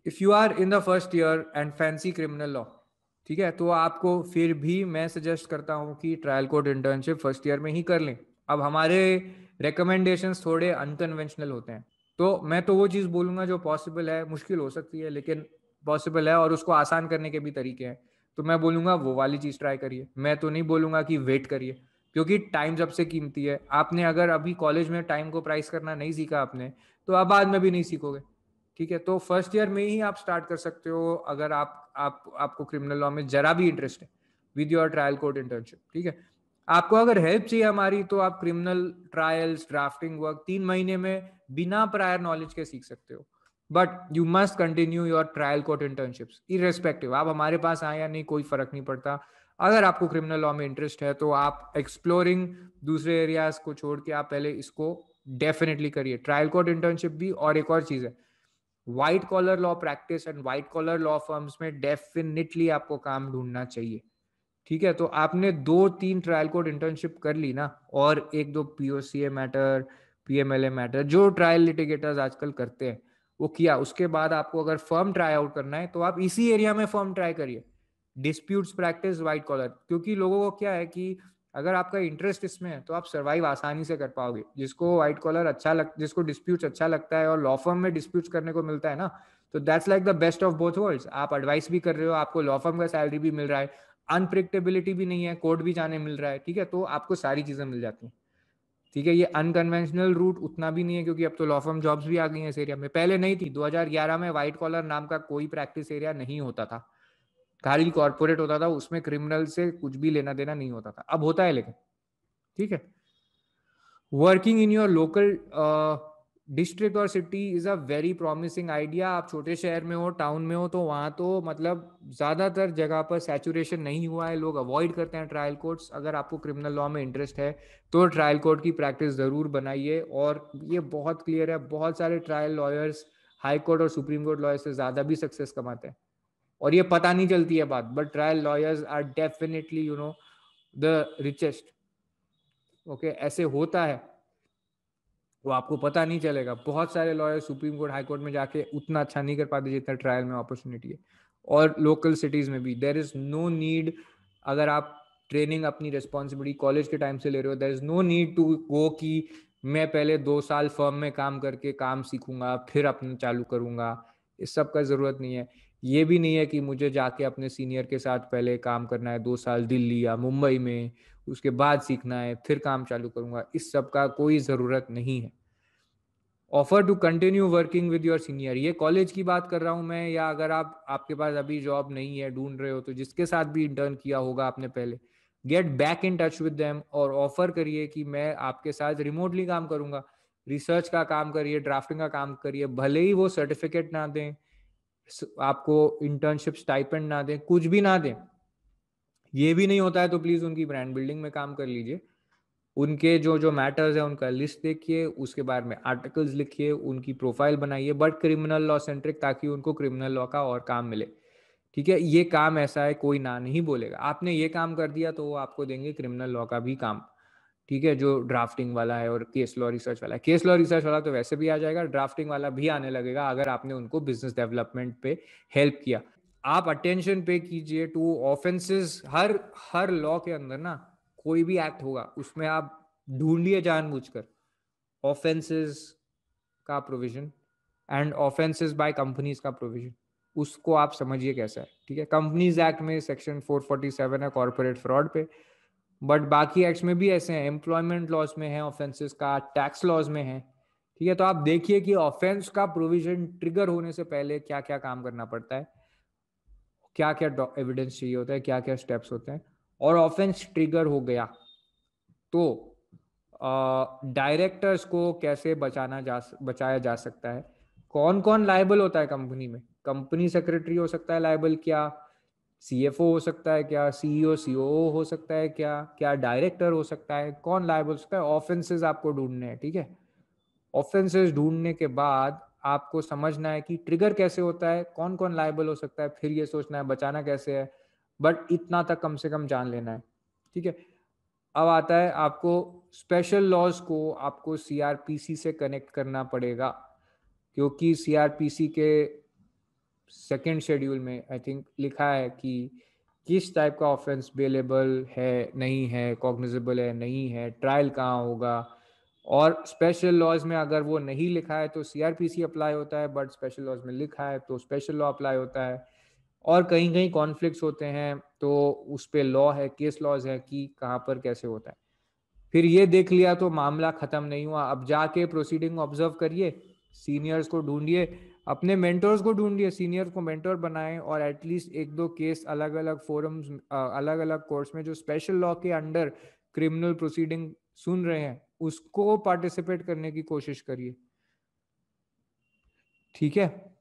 If you are in the first year and fancy criminal law, ठीक है, तो आपको फिर भी मैं सजेस्ट करता हूँ कि trial court internship first year में ही कर लें। अब हमारे रिकमेंडेशंस थोड़े अनकन्वेंशनल होते हैं, तो मैं तो वो चीज़ बोलूँगा जो पॉसिबल है, मुश्किल हो सकती है लेकिन पॉसिबल है, और उसको आसान करने के भी तरीके हैं। तो मैं बोलूँगा वो वाली चीज़ ट्राई करिए। मैं तो नहीं बोलूँगा कि वेट करिए, क्योंकि टाइम सबसे कीमती है। आपने अगर अभी कॉलेज में टाइम को प्राइस करना नहीं सीखा आपने, तो आप बाद में भी नहीं सीखोगे। ठीक है, तो फर्स्ट ईयर में ही आप स्टार्ट कर सकते हो अगर आपको क्रिमिनल लॉ में जरा भी इंटरेस्ट है, with your trial court internship. ठीक है, आपको अगर हेल्प चाहिए हमारी, तो आप क्रिमिनल ट्रायल्स, ड्राफ्टिंग वर्क 3 महीने में बिना प्रायर नॉलेज के सीख सकते हो। But you must continue your trial court internships irrespective, आप हमारे पास आए या नहीं कोई फर्क नहीं पड़ता। अगर आपको क्रिमिनल लॉ में इंटरेस्ट है तो आप एक्सप्लोरिंग दूसरे एरियाज को छोड़ के आप पहले इसको डेफिनेटली करिए, ट्रायल कोर्ट इंटर्नशिप भी। और एक और चीज है, white collar law practice and white collar law firms में डेफिनेटली आपको काम ढूंढना चाहिए। ठीक है, तो आपने 2-3 ट्रायल कोड इंटर्नशिप कर ली ना, और 1-2 पीओसीए मैटर, पीएमएलए मैटर, जो ट्रायल लिटिगेटर्स आजकल करते हैं वो किया, उसके बाद आपको अगर फर्म ट्राई आउट करना है तो आप इसी एरिया में फर्म ट्राई करिए, डिस्प्यूट्स प्रैक्टिस व्हाइट कॉलर। क्योंकि लोगों को क्या है कि अगर आपका इंटरेस्ट इसमें है तो आप सर्वाइव आसानी से कर पाओगे। जिसको व्हाइट कॉलर जिसको डिस्प्यूट्स अच्छा लगता है और लॉ फर्म में डिस्प्यूट्स करने को मिलता है ना, तो that's like the best of both worlds. आप एडवाइस भी कर रहे हो, आपको लॉ फर्म का सैलरी भी मिल रहा है, अनप्रिडिक्टेबिलिटी भी नहीं है, कोर्ट भी जाने मिल रहा है। ठीक है, तो आपको सारी चीजें मिल जाती हैं। ठीक है, ये अनकन्वेंशनल रूट उतना भी नहीं है, क्योंकि अब तो लॉ फर्म जॉब्स भी आ गई हैं इस एरिया में। पहले नहीं थी, 2011 में व्हाइट कॉलर नाम का कोई प्रैक्टिस एरिया नहीं होता था, खाली कॉर्पोरेट होता था, उसमें क्रिमिनल से कुछ भी लेना देना नहीं होता था। अब होता है लेकिन। ठीक है, working in your local district और city is a very promising idea. आप छोटे शहर में हो, टाउन में हो, तो वहां तो मतलब ज्यादातर जगह पर सैचुरेशन नहीं हुआ है, लोग अवॉइड करते हैं ट्रायल कोर्ट्स। अगर आपको क्रिमिनल लॉ में इंटरेस्ट है तो ट्रायल कोर्ट की प्रैक्टिस जरूर बनाइए। और ये बहुत क्लियर है, बहुत सारे ट्रायल लॉयर्स हाई कोर्ट और सुप्रीम कोर्ट लॉयर से ज्यादा भी सक्सेस कमाते हैं, और ये पता नहीं चलती है बात, but trial lawyers are definitely the richest. Okay, ऐसे होता है, वो आपको पता नहीं चलेगा। बहुत सारे lawyer supreme court high court में जाके उतना अच्छा नहीं कर पाते जितना ट्रायल में अपॉर्चुनिटी है। और लोकल सिटीज में भी देयर इज नो नीड, अगर आप ट्रेनिंग अपनी रिस्पॉन्सिबिलिटी कॉलेज के टाइम से ले रहे हो, there is no need to go कि मैं पहले 2 साल फर्म में काम करके काम सीखूंगा फिर अपने चालू करूंगा। इस सब का जरूरत नहीं है। ये भी नहीं है कि मुझे जाके अपने सीनियर के साथ पहले काम करना है 2 साल दिल्ली या मुंबई में, उसके बाद सीखना है फिर काम चालू करूंगा। इस सब का कोई जरूरत नहीं है। Offer to continue working with your senior, ये कॉलेज की बात कर रहा हूं मैं, या अगर आपके पास अभी जॉब नहीं है, ढूंढ रहे हो, तो जिसके साथ भी इंटर्न किया होगा आपने पहले, get back in touch with them और ऑफर करिए कि मैं आपके साथ रिमोटली काम करूंगा। रिसर्च का काम करिए, ड्राफ्टिंग का काम करिए, भले ही वो सर्टिफिकेट ना दें, आपको इंटर्नशिप स्टाइपेंड ना दें, कुछ भी ना दें, ये भी नहीं होता है तो प्लीज उनकी ब्रांड बिल्डिंग में काम कर लीजिए। उनके जो जो मैटर्स है उनका लिस्ट देखिए, उसके बारे में आर्टिकल्स लिखिए, उनकी प्रोफाइल बनाइए, बट क्रिमिनल लॉ सेंट्रिक, ताकि उनको क्रिमिनल लॉ का और काम मिले। ठीक है, ये काम ऐसा है कोई ना नहीं बोलेगा। आपने ये काम कर दिया तो वो आपको देंगे क्रिमिनल लॉ का भी काम। ठीक है, जो ड्राफ्टिंग वाला है और केस लॉ रिसर्च वाला है। केस लॉ रिसर्च वाला तो वैसे भी आ जाएगा, ड्राफ्टिंग वाला भी आने लगेगा अगर आपने उनको बिजनेस डेवलपमेंट पे हेल्प किया। आप अटेंशन पे कीजिए टू ऑफेंसेस। हर हर लॉ के अंदर ना कोई भी एक्ट होगा उसमें आप ढूंढिए जानबूझकर ऑफेंसेस का provision and offences by companies का प्रोविजन, उसको आप समझिए कैसा है। ठीक है, कंपनीज एक्ट में सेक्शन 447 है कॉर्पोरेट फ्रॉड पे, बट बाकी एक्ट्स में भी ऐसे हैं, एम्प्लॉयमेंट लॉज में है ऑफेंसेस का, टैक्स लॉज में है। ठीक है, तो आप देखिए कि ऑफेंस का प्रोविजन ट्रिगर होने से पहले क्या क्या काम करना पड़ता है, क्या क्या एविडेंस चाहिए होता है, क्या क्या स्टेप्स होते हैं। और ऑफेंस ट्रिगर हो गया तो डायरेक्टर्स को कैसे बचाया जा सकता है, कौन कौन लायबल होता है कंपनी में। कंपनी सेक्रेटरी हो सकता है लायबल क्या, सीएफओ हो सकता है क्या, सीईओ सीओओ हो सकता है क्या, क्या डायरेक्टर हो सकता है, कौन लायबल हो सकता है। ऑफेंसेस आपको ढूंढने हैं। ठीक है, ऑफेंसेस ढूंढने के बाद आपको समझना है कि ट्रिगर कैसे होता है, कौन कौन लायबल हो सकता है, फिर ये सोचना है बचाना कैसे है। बट इतना तक कम से कम जान लेना है। ठीक है, अब आता है आपको स्पेशल लॉज को आपको सीआरपीसी से कनेक्ट करना पड़ेगा, क्योंकि सीआरपीसी के सेकेंड शेड्यूल में आई थिंक लिखा है कि किस टाइप का ऑफेंस बेलेबल है, नहीं है, कॉग्निजेबल है, नहीं है, ट्रायल कहाँ होगा। और स्पेशल लॉज में अगर वो नहीं लिखा है तो सीआरपीसी अप्लाई होता है, बट स्पेशल लॉज में लिखा है तो स्पेशल लॉ अप्लाई होता है। और कहीं कहीं कॉन्फ्लिक्ट्स होते हैं तो उस पे लॉ है, केस लॉज है कि कहाँ पर कैसे होता है। फिर ये देख लिया तो मामला खत्म नहीं हुआ, अब जाके प्रोसीडिंग ऑब्जर्व करिए, सीनियर्स को ढूंढिए, अपने मेंटर्स को ढूंढिए, सीनियर को मेंटर बनाएं, और एटलीस्ट एक दो केस अलग अलग फोरम्स, अलग अलग कोर्ट्स में जो स्पेशल लॉ के अंडर क्रिमिनल प्रोसीडिंग सुन रहे हैं उसको पार्टिसिपेट करने की कोशिश करिए। ठीक है।